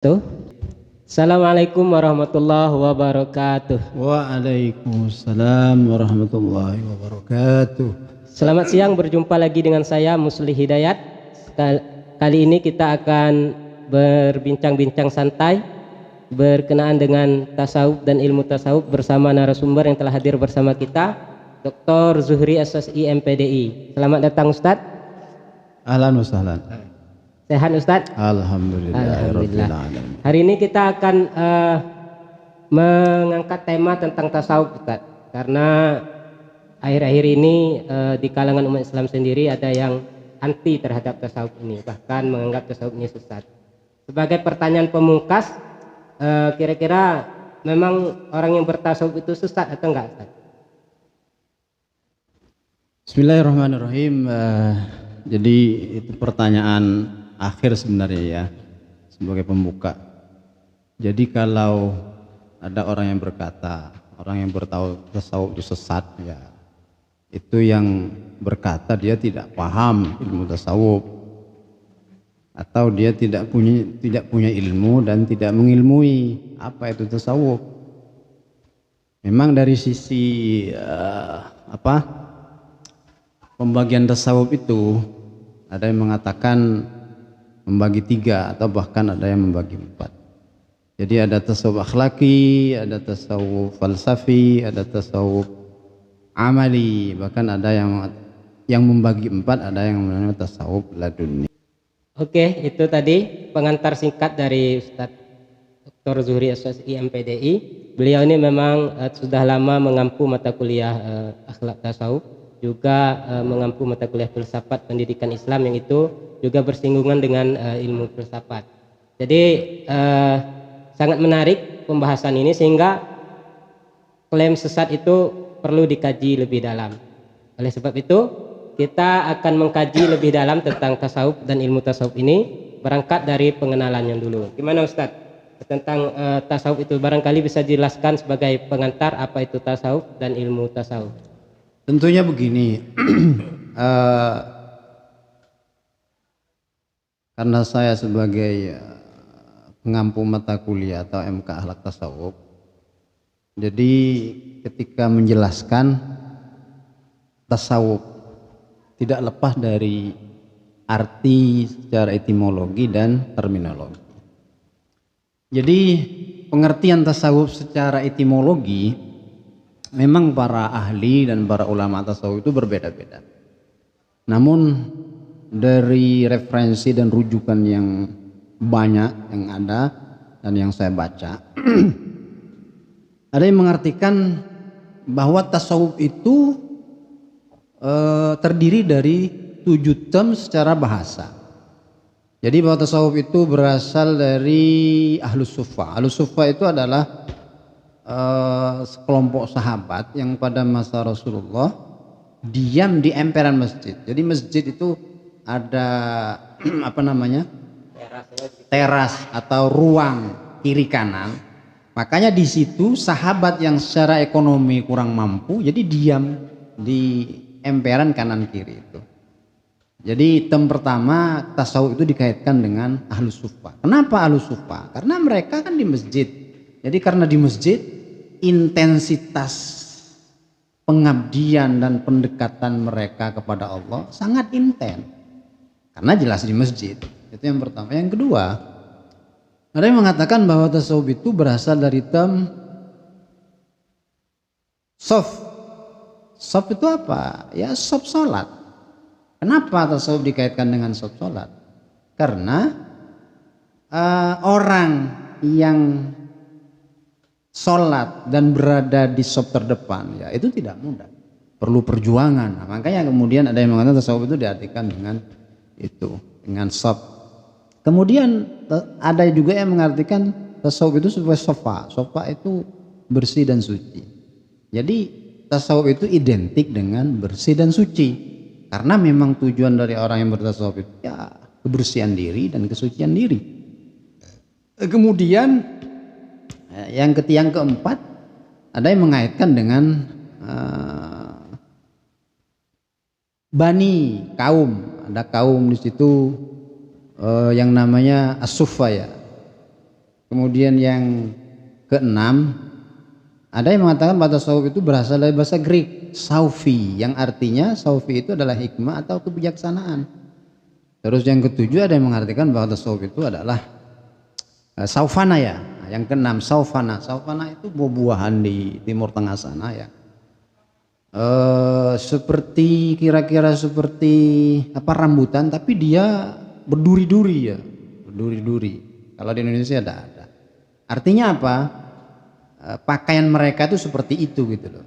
Tuh. Assalamualaikum warahmatullahi wabarakatuh. Waalaikumsalam warahmatullahi wabarakatuh. Selamat siang, berjumpa lagi dengan saya Musli Hidayat. Kali ini kita akan berbincang-bincang santai berkenaan dengan tasawuf dan ilmu tasawuf bersama narasumber yang telah hadir bersama kita, Dr. Zuhri SSI MPDI. Selamat datang Ustadz. Ahlan wa sahlan. Sehat Ustadz? Alhamdulillah. Hari ini kita akan mengangkat tema tentang tasawuf Ustadz, karena akhir-akhir ini di kalangan umat Islam sendiri ada yang anti terhadap tasawuf ini, bahkan menganggap tasawuf ini sesat. Sebagai pertanyaan pemungkas, kira-kira memang orang yang bertasawuf itu sesat atau enggak Ustadz? Bismillahirrahmanirrahim. Jadi itu pertanyaan akhir sebenarnya ya, sebagai pembuka. Jadi kalau ada orang yang berkata orang yang bertahu tasawuf itu sesat, ya itu yang berkata dia tidak paham ilmu tasawuf, atau dia tidak punya ilmu dan tidak mengilmui apa itu tasawuf. Memang dari sisi pembagian tasawuf itu ada yang mengatakan membagi 3 atau bahkan ada yang membagi 4. Jadi ada tasawuf akhlaki, ada tasawuf falsafi, ada tasawuf amali, bahkan ada yang membagi 4, ada yang namanya tasawuf laduni. Oke, itu tadi pengantar singkat dari Ustadz Dr. Zuhri SSI MPDI. Beliau ini memang sudah lama mengampu mata kuliah akhlak tasawuf, juga mengampu mata kuliah filsafat pendidikan Islam yang itu juga bersinggungan dengan ilmu filsafat. Jadi sangat menarik pembahasan ini, sehingga klaim sesat itu perlu dikaji lebih dalam. Oleh sebab itu kita akan mengkaji lebih dalam tentang tasawuf dan ilmu tasawuf ini, berangkat dari pengenalannya dulu. Gimana Ustadz tentang tasawuf itu? Barangkali bisa dijelaskan sebagai pengantar apa itu tasawuf dan ilmu tasawuf. Tentunya begini, karena saya sebagai pengampu mata kuliah atau MK Akhlak Tasawuf, jadi ketika menjelaskan tasawuf tidak lepas dari arti secara etimologi dan terminologi. Jadi pengertian tasawuf secara etimologi memang para ahli dan para ulama tasawuf itu berbeda-beda. Namun dari referensi dan rujukan yang banyak yang ada dan yang saya baca, ada yang mengartikan bahwa tasawuf itu terdiri dari 7 term secara bahasa. Jadi bahwa tasawuf itu berasal dari Ahlus Sufa. Ahlus Sufa itu adalah sekelompok sahabat yang pada masa Rasulullah diam di emperan masjid. Jadi masjid itu ada teras atau ruang kiri kanan. Makanya di situ sahabat yang secara ekonomi kurang mampu jadi diam di emperan kanan kiri itu. Jadi term pertama tasawuf itu dikaitkan dengan Ahlus Sufa. Kenapa Ahlus Sufa? Karena mereka kan di masjid. Jadi karena di masjid intensitas pengabdian dan pendekatan mereka kepada Allah sangat intens. Karena jelas di masjid. Itu yang pertama. Yang kedua, ada yang mengatakan bahwa tasawuf itu berasal dari term sof. Sof itu apa? Ya sof sholat. Kenapa tasawuf dikaitkan dengan sof sholat? Karena orang yang sholat dan berada di sof terdepan, ya itu tidak mudah, perlu perjuangan. Nah, makanya kemudian ada yang mengatakan tasawuf itu diartikan dengan itu, dengan sof. Kemudian ada juga yang mengartikan tasawuf itu sebagai sofa. Sofa itu bersih dan suci. Jadi tasawuf itu identik dengan bersih dan suci, karena memang tujuan dari orang yang bertasawuf itu ya kebersihan diri dan kesucian diri. Kemudian yang keempat ada yang mengaitkan dengan bani, kaum. Ada kaum di situ yang namanya as-suffa ya. Kemudian yang keenam, ada yang mengatakan bahwa tasawuf itu berasal dari bahasa Greek, saufi, yang artinya saufi itu adalah hikmah atau kebijaksanaan. Terus yang ketujuh ada yang mengartikan bahwa tasawuf itu adalah saufana ya. Yang keenam saufana. Saufana itu buah-buahan di Timur Tengah sana ya. Seperti kira-kira seperti apa, rambutan, tapi dia berduri-duri ya, berduri-duri. Kalau di Indonesia ada. Artinya apa? Pakaian mereka itu seperti itu gitu loh.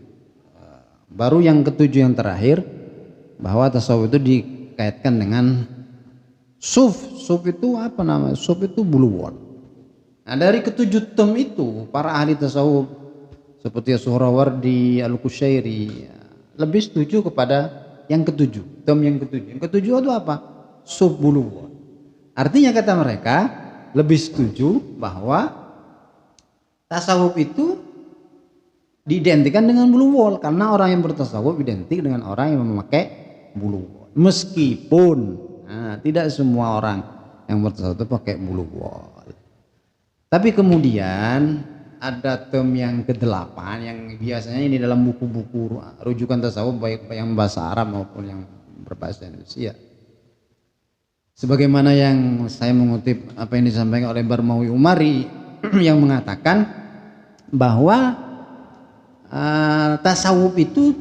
Baru yang ketujuh yang terakhir, bahwa tasawuf itu dikaitkan dengan suf. Suf itu apa namanya? Suf itu buluwal. Nah, dari ketujuh tem itu para ahli tasawuf seperti Suhrawardi, Al-Qushairi lebih setuju kepada yang ketujuh, tem yang ketujuh. Yang ketujuh itu apa? Suf buluwal. Artinya kata mereka lebih setuju bahwa tasawuf itu diidentikan dengan bulu wol, karena orang yang bertasawuf identik dengan orang yang memakai bulu wol. Meskipun tidak semua orang yang bertasawuf itu pakai bulu wol. Tapi kemudian ada term yang ke-8 yang biasanya ini dalam buku-buku rujukan tasawuf, baik yang bahasa Arab maupun yang berbahasa Indonesia. Sebagaimana yang saya mengutip apa yang disampaikan oleh Barmawi Umari yang mengatakan bahwa tasawuf itu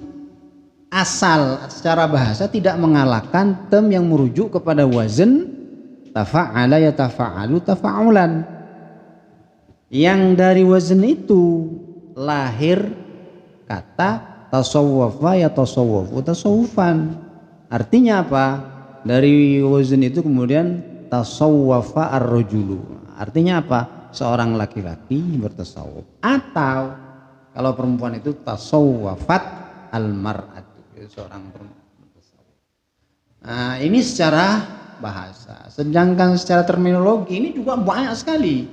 asal secara bahasa tidak mengalahkan tem yang merujuk kepada wazn tafa'ala ya tafa'alu tafa'ulan, yang dari wazn itu lahir kata tasawwafa ya tasawwafu tasawufan. Artinya apa? Dari wazn itu kemudian tasawwafa ar-rajulu, artinya apa? Seorang laki-laki bertasawuf, atau kalau perempuan itu tasawwafat al-mar'atu, seorang perempuan bertasawuf. Nah, ini secara bahasa. Sedangkan secara terminologi ini juga banyak sekali.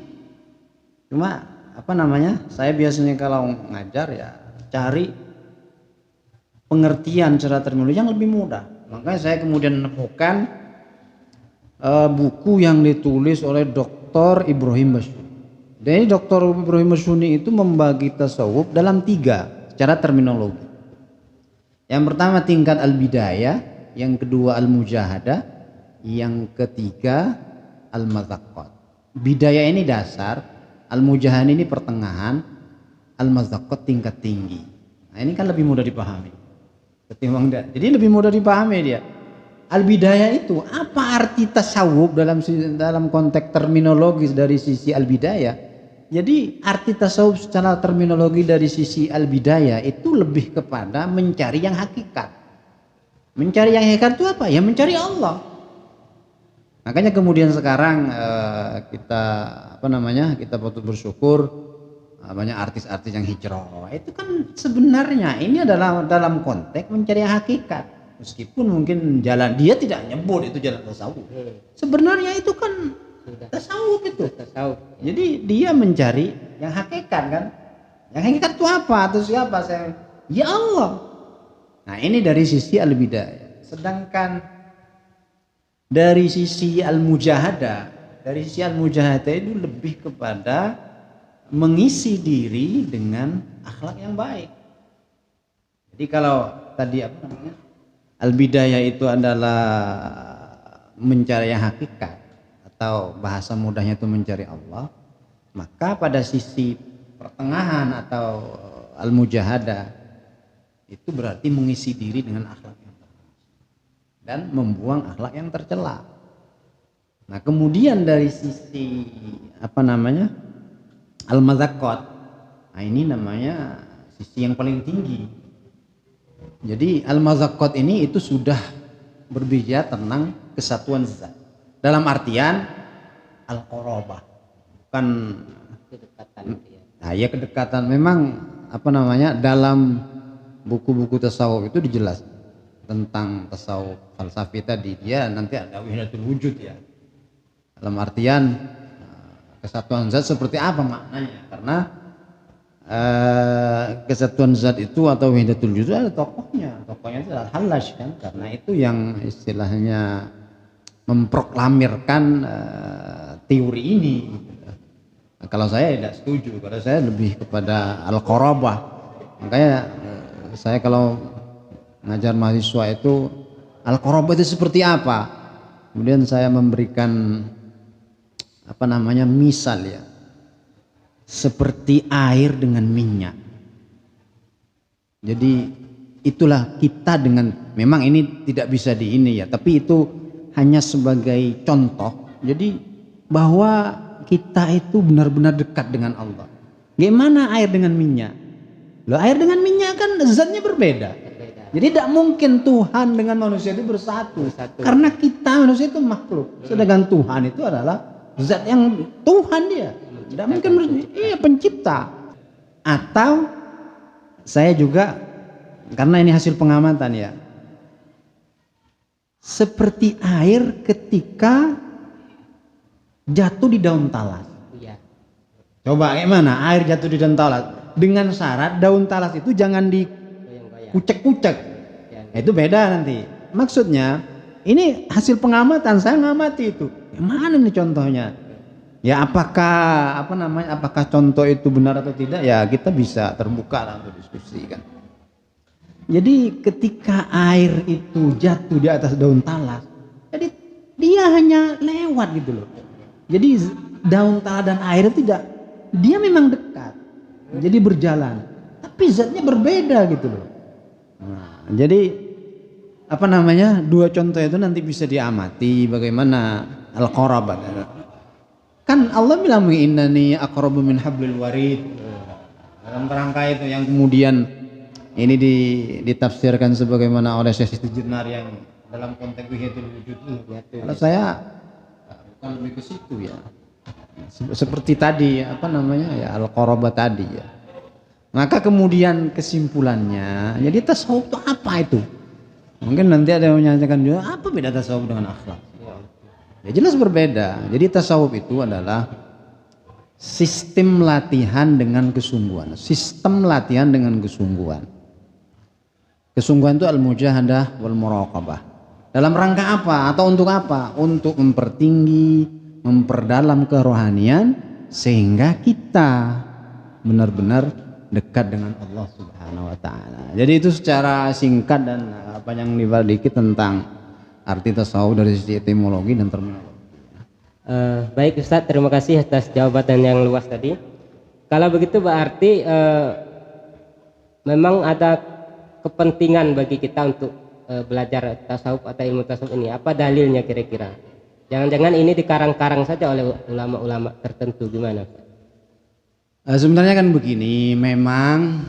Cuma apa namanya? Saya biasanya kalau ngajar ya cari pengertian secara terminologi yang lebih mudah. Makanya saya kemudian menemukan buku yang ditulis oleh Dr. Ibrahim Basyuni. Jadi Dr. Ibrahim Basyuni itu membagi tasawuf dalam 3 secara terminologi. Yang pertama tingkat al-bidayah, yang kedua al-mujahadah, yang ketiga al-mazaqqat. Bidayah ini dasar, al-mujahadah ini pertengahan, al-mazaqqat tingkat tinggi. Nah, ini kan lebih mudah dipahami ketimbang dia. Jadi lebih mudah dipahami dia. Al-bidayah itu apa arti tasawuf dalam konteks terminologis dari sisi al-bidayah? Jadi arti tasawuf secara terminologi dari sisi al-bidayah itu lebih kepada mencari yang hakikat. Mencari yang hakikat itu apa? Ya mencari Allah. Makanya kemudian sekarang kita kita patut bersyukur banyak artis-artis yang hijrah. Itu kan sebenarnya ini adalah dalam konteks mencari yang hakikat. Meskipun mungkin jalan dia tidak nyebut itu jalan tasawuf. Sebenarnya itu kan tasawuf itu. Tasawuf. Jadi dia mencari yang hakikat kan. Yang hakikat itu apa? Atau siapa? Ya Allah. Nah, ini dari sisi al-bidayah. Sedangkan dari sisi al-mujahadah, itu lebih kepada mengisi diri dengan akhlak yang baik. Jadi kalau tadi al-bidayah itu adalah mencari yang hakikat, atau bahasa mudahnya itu mencari Allah, maka pada sisi pertengahan atau al-mujahadah itu berarti mengisi diri dengan akhlak yang baik dan membuang akhlak yang tercela. Nah, kemudian dari sisi al-mazaqqat, nah ini namanya sisi yang paling tinggi. Jadi al-mazaqqat ini itu sudah berbicara tentang kesatuan zat. Dalam artian al-qarabah, bukan kedekatan. Nah, ya kedekatan memang dalam buku-buku tasawuf itu dijelas tentang tasawuf falsafi tadi, dia nanti ada wahdatul wujud ya. Dalam artian kesatuan zat seperti apa maknanya? Karena kesatuan zat itu atau wahdatul wujud ada tokohnya itu Al-Hallaj kan, karena itu yang istilahnya memproklamirkan teori ini. Kalau saya tidak setuju, karena saya lebih kepada al-qarabah. Makanya saya kalau ngajar mahasiswa itu al-qarabah itu seperti apa? Kemudian saya memberikan misal ya. Seperti air dengan minyak. Jadi itulah kita dengan, memang ini tidak bisa di ini ya, tapi itu hanya sebagai contoh. Jadi bahwa kita itu benar-benar dekat dengan Allah. Gimana air dengan minyak? Loh, air dengan minyak kan zatnya berbeda. Jadi tidak mungkin Tuhan dengan manusia itu bersatu. Karena kita manusia itu makhluk. Sedangkan Tuhan itu adalah zat yang Tuhan dia. Tidak mungkin pencipta. Atau saya juga, karena ini hasil pengamatan ya, seperti air ketika jatuh di daun talas. Iya. Coba gimana air jatuh di daun talas? Dengan syarat daun talas itu jangan dikucek-kucek. Itu beda nanti. Maksudnya ini hasil pengamatan, saya ngamati itu. Mana nih contohnya? Ya apakah apakah contoh itu benar atau tidak? Ya kita bisa terbuka lah untuk diskusi kan. Jadi ketika air itu jatuh di atas daun talas, jadi dia hanya lewat gitu loh. Jadi daun talas dan air tidak, dia memang dekat, jadi berjalan, tapi zatnya berbeda gitu loh. Nah, jadi dua contoh itu nanti bisa diamati bagaimana al-qarabat. Kan Allah bilang innani aqrabu min hablil warid. Dalam kerangka itu yang kemudian ini ditafsirkan sebagaimana oleh Syekh Istighfar yang dalam konteks wihiyatul wujud itu. Kalau saya bukan lebih ke situ ya. Seperti tadi al-qarabah tadi ya. Maka kemudian kesimpulannya, jadi tasawuf itu apa itu? Mungkin nanti ada yang menanyakan juga apa beda tasawuf dengan akhlak? Ya jelas berbeda. Jadi tasawuf itu adalah sistem latihan dengan kesungguhan. Sistem latihan dengan kesungguhan. Kesungguhan itu al-mujahadah wal muraqabah. Dalam rangka apa atau untuk apa? Untuk mempertinggi, memperdalam kerohanian sehingga kita benar-benar dekat dengan Allah Subhanahu wa taala. Jadi itu secara singkat dan panjang lebar dikit tentang arti tasawuf dari sisi etimologi dan terminologi. Baik Ustadz, terima kasih atas jawaban yang luas tadi. Kalau begitu berarti memang ada kepentingan bagi kita untuk belajar tasawuf atau ilmu tasawuf ini. Apa dalilnya kira-kira? Jangan-jangan ini dikarang-karang saja oleh ulama-ulama tertentu, gimana? Sebenarnya kan begini, memang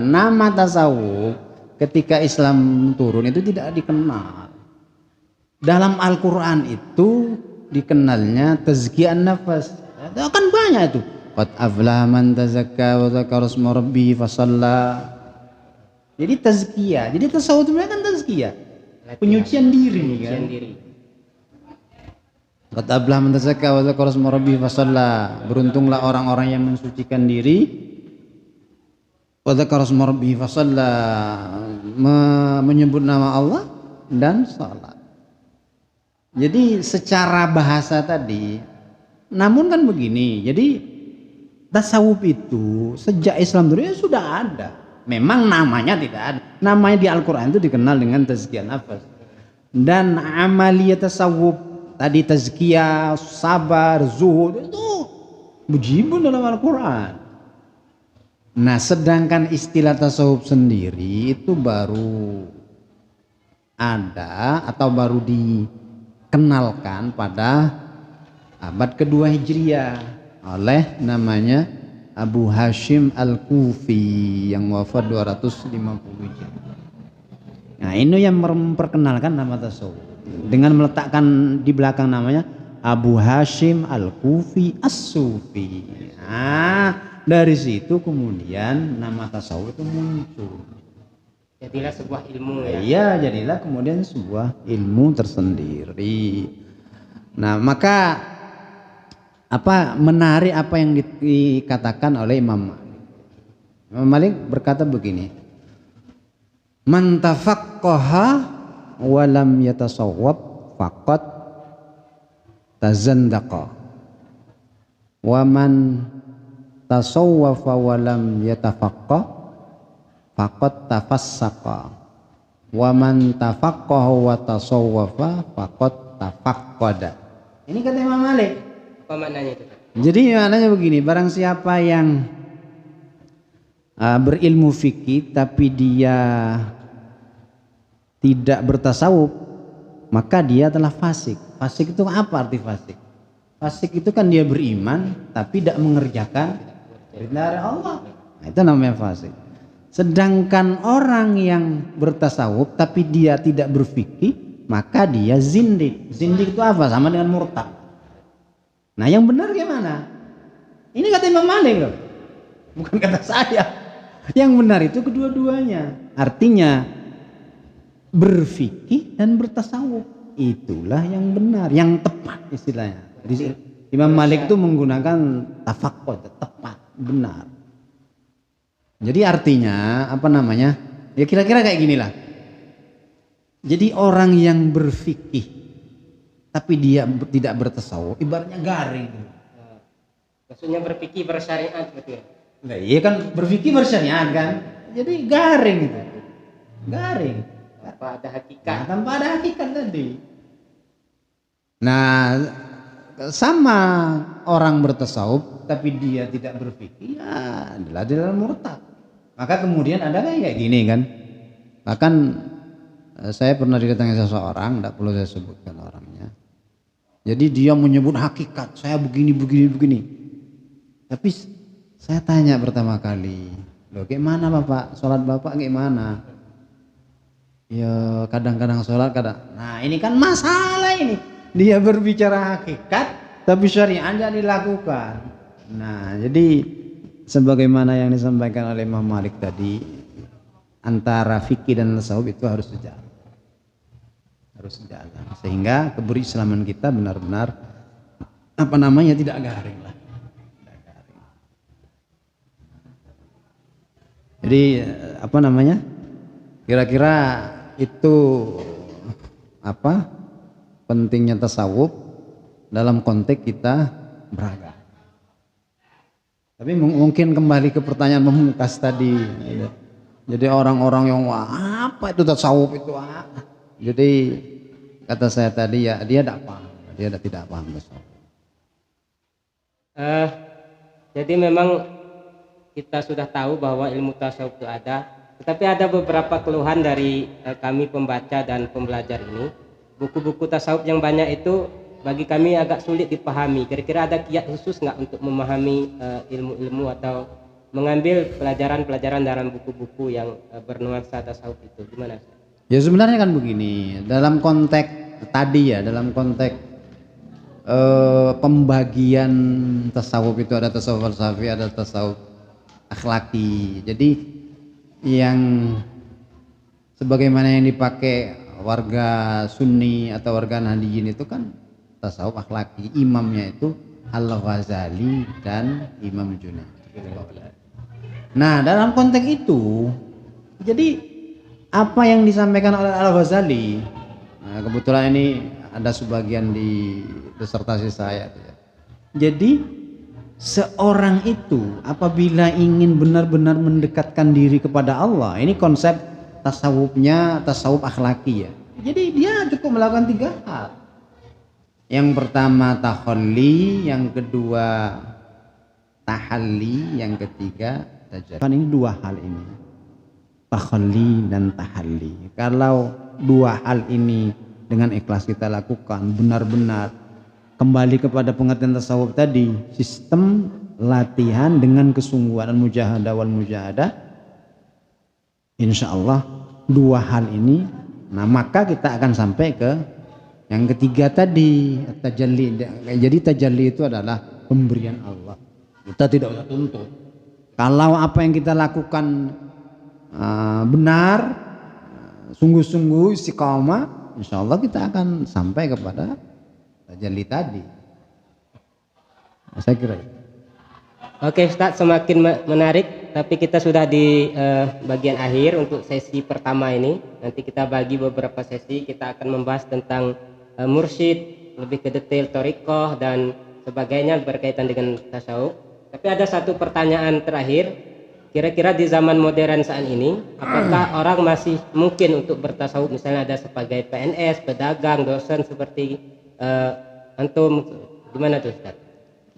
nama tasawuf ketika Islam turun itu tidak dikenal. Dalam Al-Quran itu dikenalnya tazkiyah nafas. Kan banyak itu. Qad aflaha man tazakka wa dzakara isma rabbih fasalla. Jadi tazkiyah. Jadi tasawuf itu kan tazkiyah. Penyucian diri kan. Qad aflaha man tazakka wa dzakara isma rabbih fasalla. Beruntunglah orang-orang yang mensucikan diri. Wa dzakara isma rabbih fasalla, menyebut nama Allah dan salat. Jadi secara bahasa tadi, namun kan begini, jadi tasawuf itu sejak Islam dulu ya sudah ada. Memang namanya tidak ada. Namanya di Al-Quran itu dikenal dengan tazkiyah nafas. Dan amaliyah tasawuf tadi tazkiyah, sabar, zuhud itu bujibun dalam Al-Quran. Nah sedangkan istilah tasawuf sendiri itu baru ada atau baru dikenalkan pada abad kedua Hijriah oleh namanya Abu Hashim Al-Kufi yang wafat 250 Hijriah. Nah ini yang memperkenalkan nama tasawuf dengan meletakkan di belakang namanya Abu Hashim Al-Kufi As-Sufi. Nah dari situ kemudian nama tasawuf itu muncul. Jadilah sebuah ilmu ya. Iya, jadilah kemudian sebuah ilmu tersendiri. Nah, maka menarik apa yang dikatakan oleh Imam Malik. Imam Malik berkata begini. Man tafaqqaha wa lam yatasawwab faqat tazandaqa. Wa man tasawwafa wa lam yatafaqqah faqad tafassaqa. Wa man tafaqqaha wa tasawwafa faqad tafaqqada. Ini kata Imam Malik. Apa maknanya itu? Jadi maknanya begini, barang siapa yang berilmu fikih tapi dia tidak bertasawuf, maka dia adalah fasik. Fasik itu apa arti fasik? Fasik itu kan dia beriman tapi tidak mengerjakan perintah Allah. Nah, itu namanya fasik. Sedangkan orang yang bertasawuf tapi dia tidak berfikih, maka dia zindik. Zindik itu apa? Sama dengan murtad. Nah, yang benar gimana? Ini kata Imam Malik loh, bukan kata saya. Yang benar itu kedua-duanya. Artinya berfikih dan bertasawuf, itulah yang benar, yang tepat istilahnya. Jadi, Imam Malik itu menggunakan tafaqqud, tepat, benar. Jadi artinya apa namanya? Ya kira-kira kayak gini lah. Jadi orang yang berfikih tapi dia tidak bertasawuf, ibaratnya garing. Maksudnya berpikir bersyariat betul. Nah, iya kan berfikir bersyariat kan. Jadi garing itu. Garing. Tanpa ada hakikat. Nah, tanpa ada hakikat tadi. Nah, sama orang bertasawuf tapi dia tidak berfikir, ya adalah dalam murtad. Maka kemudian ada kayak gini kan. Bahkan saya pernah didatangi seseorang, tidak perlu saya sebutkan orangnya. Jadi dia menyebut hakikat, saya begini. Tapi saya tanya pertama kali, loh gimana Bapak, sholat Bapak gimana? Ya kadang-kadang sholat, kadang. Nah ini kan masalah ini. Dia berbicara hakikat, tapi syariatnya dilakukan. Nah jadi sebagaimana yang disampaikan oleh Imam Malik tadi, antara fikih dan tasawuf itu harus sejalan. Sehingga keberislaman kita benar-benar apa namanya tidak garing lah. Jadi apa namanya? Kira-kira itu apa? Pentingnya tasawuf dalam konteks kita beragam. Tapi mungkin kembali ke pertanyaan pemungkas tadi. Jadi orang-orang yang wah apa itu tasawuf itu Jadi kata saya tadi ya dia tidak paham, dia tidak paham tasawuf. Jadi memang kita sudah tahu bahwa ilmu tasawuf itu ada, tetapi ada beberapa keluhan dari kami pembaca dan pembelajar ini. Buku-buku tasawuf yang banyak itu bagi kami agak sulit dipahami. Kira-kira ada kiat khusus nggak untuk memahami ilmu-ilmu atau mengambil pelajaran-pelajaran dalam buku-buku yang bernuansa tasawuf itu? Gimana? Ya sebenarnya kan begini, dalam konteks tadi ya, dalam konteks pembagian tasawuf itu ada tasawuf falsafi, ada tasawuf akhlaki. Jadi yang sebagaimana yang dipakai warga Sunni atau warga Nahdiyin itu kan tasawuf akhlaki. Imamnya itu Al-Ghazali dan Imam Junaid. Nah dalam konteks itu, jadi apa yang disampaikan oleh Al-Ghazali, nah, kebetulan ini ada sebagian di disertasi saya. Jadi seorang itu apabila ingin benar-benar mendekatkan diri kepada Allah, ini konsep tasawufnya tasawuf akhlaki ya. Jadi dia cukup melakukan 3 hal. Yang pertama takhalli, yang kedua tahalli, yang ketiga tajalli. Kan ini 2 hal ini, takhalli dan tahalli. Kalau 2 hal ini dengan ikhlas kita lakukan, benar-benar kembali kepada pengertian tasawuf tadi, sistem latihan dengan kesungguhan dan mujahadah wal mujahadah, insya Allah 2 hal ini, nah maka kita akan sampai ke yang ketiga tadi, tajalli. Jadi tajalli itu adalah pemberian Allah. Kita tidak usah tuntut. Kalau apa yang kita lakukan benar, sungguh-sungguh istiqamah, insya Allah kita akan sampai kepada tajalli tadi. Saya kira itu. Oke Ustaz, semakin menarik, tapi kita sudah di bagian akhir untuk sesi pertama ini. Nanti kita bagi beberapa sesi, kita akan membahas tentang mursyid, lebih ke detail thariqah dan sebagainya berkaitan dengan tasawuf. Tapi ada satu pertanyaan terakhir, kira-kira di zaman modern saat ini, apakah orang masih mungkin untuk bertasawuf, misalnya ada sebagai PNS, pedagang, dosen seperti antum, gimana tuh Ustaz?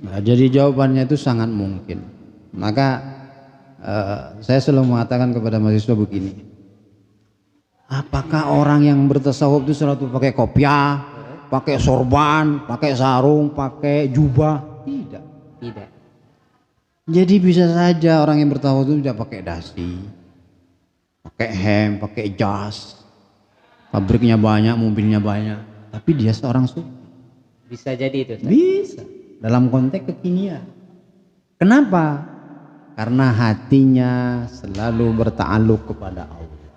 Nah, jadi jawabannya itu sangat mungkin. Maka saya selalu mengatakan kepada mahasiswa begini, apakah orang yang bertasawuf itu selalu pakai kopiah, pakai sorban, pakai sarung, pakai jubah? Tidak. Tidak. Jadi bisa saja orang yang bertasawuf itu tidak pakai dasi, pakai hem, pakai jas, pabriknya banyak, mobilnya banyak, tapi dia seorang sufi. Bisa jadi itu Ustaz? Bisa, dalam konteks kekinian. Kenapa? Karena hatinya selalu berta'alluq kepada Allah.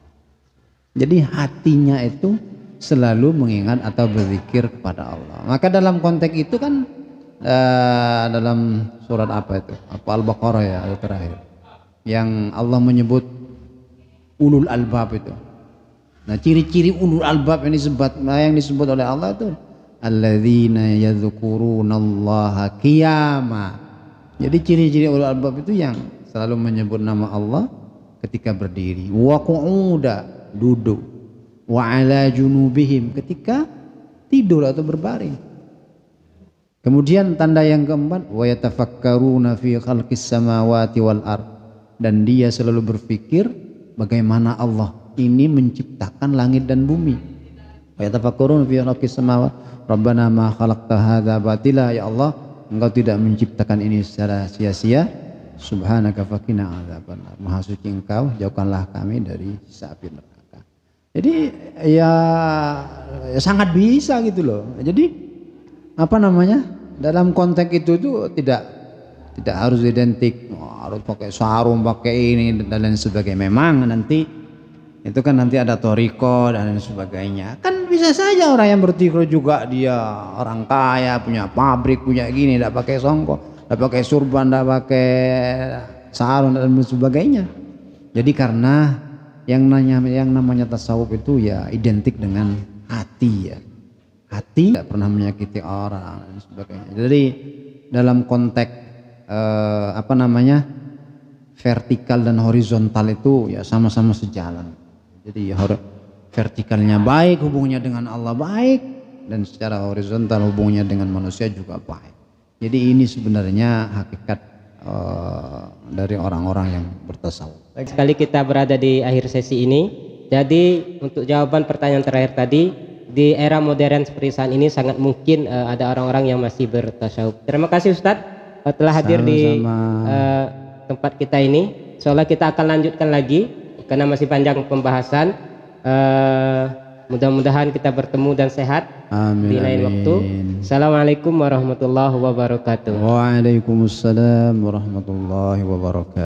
Jadi hatinya itu selalu mengingat atau berzikir kepada Allah. Maka dalam konteks itu kan dalam surat apa itu? Apa Al-Baqarah ya, ayat terakhir. Yang Allah menyebut ulul albab itu. Nah, ciri-ciri ulul albab yang disebut oleh Allah itu alladzina yadhkurunallaha qiyama. Jadi ciri-ciri ulul albab itu yang selalu menyebut nama Allah ketika berdiri, wa qu'uda, duduk, wa ala junubihim, ketika tidur atau berbaring. Kemudian tanda yang keempat, wa yatafakkaruna fi khalqis samawati wal ard, dan dia selalu berpikir bagaimana Allah ini menciptakan langit dan bumi. Wa yatafakkaruna fi khalqis samawati, rabbana ma khalaqta hadza batila, ya Allah Engkau tidak menciptakan ini secara sia-sia. Subhanaka faqina adzabannar. Maha suci Engkau, jauhkanlah kami dari siksa api neraka. Jadi ya sangat bisa gitu loh. Jadi apa namanya? Dalam konteks itu tuh tidak harus identik, harus pakai sarung, pakai ini dan lain sebagainya. Memang nanti itu kan nanti ada thariqah dan lain sebagainya. Kan bisa saja orang yang bertikur juga dia orang kaya, punya pabrik, punya gini, tidak pakai songkok, tidak pakai surban, tidak pakai sarung dan sebagainya. Jadi karena yang namanya tasawuf itu ya identik dengan hati ya. Hati tidak pernah menyakiti orang dan sebagainya. Jadi dalam konteks apa namanya vertikal dan horizontal itu ya sama-sama sejalan. Jadi vertikalnya baik, hubungannya dengan Allah baik, dan secara horizontal hubungannya dengan manusia juga baik. Jadi ini sebenarnya hakikat dari orang-orang yang bertasawuf. Baik sekali kita berada di akhir sesi ini. Jadi untuk jawaban pertanyaan terakhir tadi, di era modern seperti saat ini sangat mungkin ada orang-orang yang masih bertasawuf. Terima kasih Ustadz telah hadir di tempat kita ini. Soalnya kita akan lanjutkan lagi karena masih panjang pembahasan. Mudah-mudahan kita bertemu dan sehat. Amin, di lain waktu. Assalamualaikum warahmatullahi wabarakatuh. Waalaikumsalam warahmatullahi wabarakatuh.